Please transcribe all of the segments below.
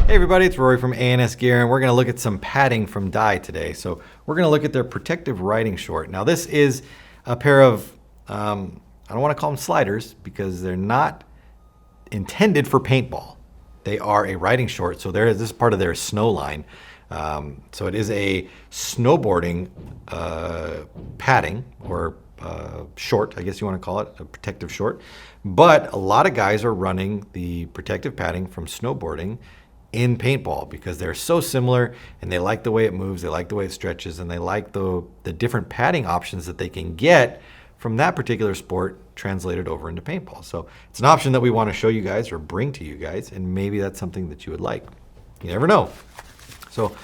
Hey everybody, it's Rory from A&S Gear, and we're going to look at some padding from Dye today. So we're going to look at their protective riding short. Now this is a pair of, I don't want to call them sliders because they're not intended for paintball. They are a riding short, so this is part of their snow line. So it is a snowboarding padding or short, I guess you want to call it, a protective short. But a lot of guys are running the protective padding from snowboarding in paintball because they're so similar and they like the way it moves, they like the way it stretches, and they like the different padding options that they can get from that particular sport translated over into paintball. So it's an option that we want to show you guys or bring to you guys, and maybe that's something that you would like. You never know. So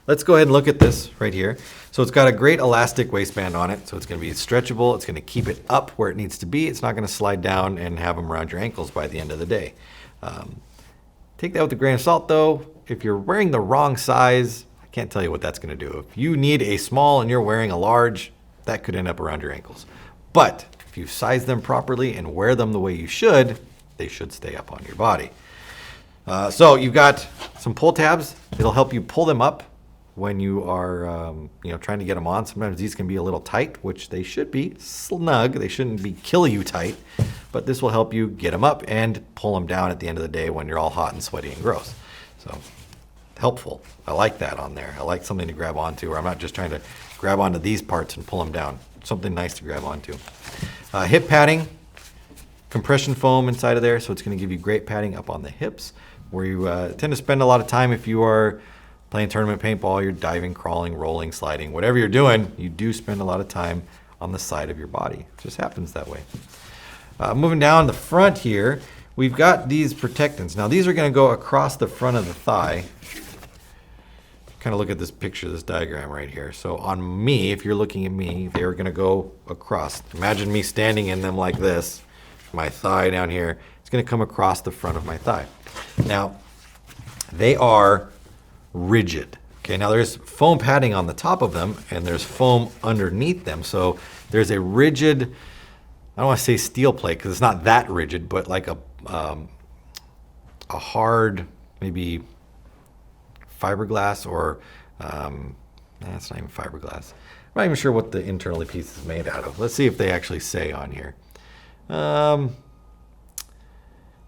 let's go ahead and look at this right here. So it's got a great elastic waistband on it, so it's going to be stretchable. It's going to keep it up where it needs to be. It's not going to slide down and have them around your ankles by the end of the day. Take that with a grain of salt though. If you're wearing the wrong size, I can't tell you what that's going to do. If you need a small and you're wearing a large, that could end up around your ankles. But if you size them properly and wear them the way you should, they should stay up on your body. So you've got some pull tabs. It'll help you pull them up when you are trying to get them on. Sometimes these can be a little tight, which they should be snug. They shouldn't be kill you tight, but this will help you get them up and pull them down at the end of the day when you're all hot and sweaty and gross. So helpful. I like that on there. I like something to grab onto, or I'm not just trying to grab onto these parts and pull them down. Something nice to grab onto. Hip padding, compression foam inside of there, so it's going to give you great padding up on the hips, where you tend to spend a lot of time if you are playing tournament paintball, you're diving, crawling, rolling, sliding, whatever you're doing, you do spend a lot of time on the side of your body. It just happens that way. Moving down the front here, we've got these protectants. Now these are going to go across the front of the thigh. Kind of look at this picture, this diagram right here. So on me, if you're looking at me, they are going to go across. Imagine me standing in them like this, my thigh down here. It's going to come across the front of my thigh. Now, they are rigid. Okay, now there's foam padding on the top of them and there's foam underneath them. So there's a rigid, I don't want to say steel plate because it's not that rigid, but like a hard, maybe fiberglass or, that's not even fiberglass. I'm not even sure what the internal piece is made out of. Let's see if they actually say on here.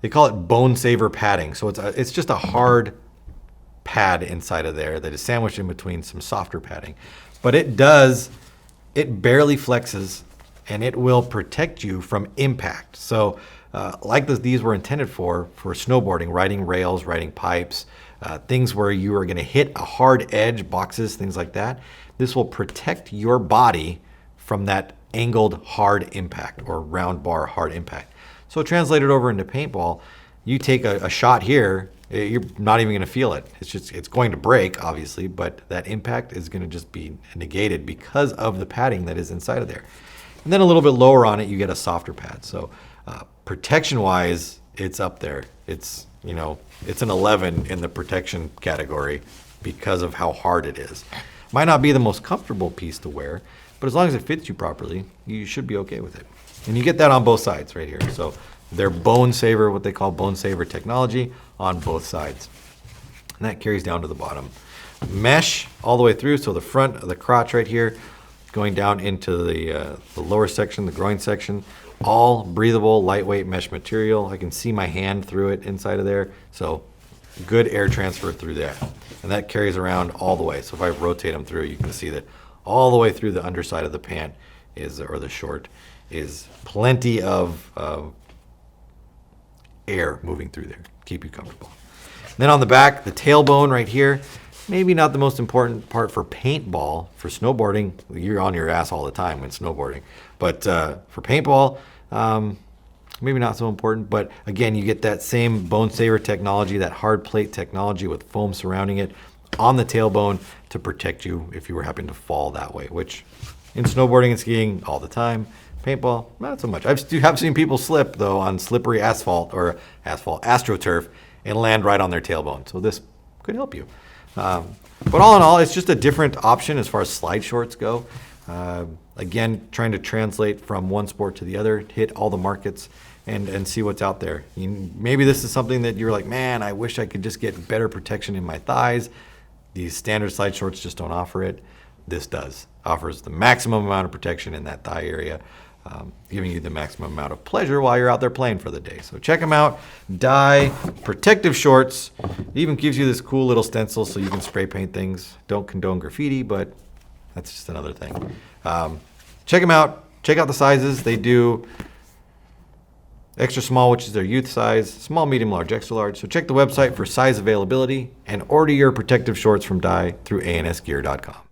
They call it bone saver padding. So it's just a hard pad inside of there that is sandwiched in between some softer padding. But it barely flexes and it will protect you from impact. So like these were intended for snowboarding, riding rails, riding pipes, things where you are gonna hit a hard edge, boxes, things like that. This will protect your body from that angled hard impact or round bar hard impact. So translated over into paintball, you take a shot here, you're not even going to feel it. It's going to break, obviously, but that impact is going to just be negated because of the padding that is inside of there. And then a little bit lower on it, you get a softer pad. So protection-wise, it's up there. It's an 11 in the protection category because of how hard it is. Might not be the most comfortable piece to wear, but as long as it fits you properly, you should be okay with it. And you get that on both sides right here. So they're bone saver, what they call bone saver technology on both sides. And that carries down to the bottom. Mesh all the way through. So the front of the crotch right here, going down into the lower section, the groin section, all breathable, lightweight mesh material. I can see my hand through it inside of there. So good air transfer through there. And that carries around all the way. So if I rotate them through, you can see that all the way through the underside of the pant or the short is plenty of air moving through there. Keep you comfortable. And then on the back, the tailbone right here, maybe not the most important part for paintball. For snowboarding, you're on your ass all the time when snowboarding. But for paintball, maybe not so important. But again, you get that same bone saver technology, that hard plate technology with foam surrounding it on the tailbone to protect you if you were happening to fall that way, which in snowboarding and skiing all the time. Paintball, not so much. I've seen people slip though on slippery AstroTurf and land right on their tailbone. So this could help you. But all in all, it's just a different option as far as slide shorts go. Again, trying to translate from one sport to the other, hit all the markets and see what's out there. Maybe this is something that you're like, man, I wish I could just get better protection in my thighs. These standard slide shorts just don't offer it. This does. Offers the maximum amount of protection in that thigh area, giving you the maximum amount of pleasure while you're out there playing for the day. So check them out. Dye protective shorts. It even gives you this cool little stencil so you can spray paint things. Don't condone graffiti, but that's just another thing. Check them out. Check out the sizes. They do extra small, which is their youth size, small, medium, large, extra large. So check the website for size availability and order your protective shorts from Dye through ansgear.com.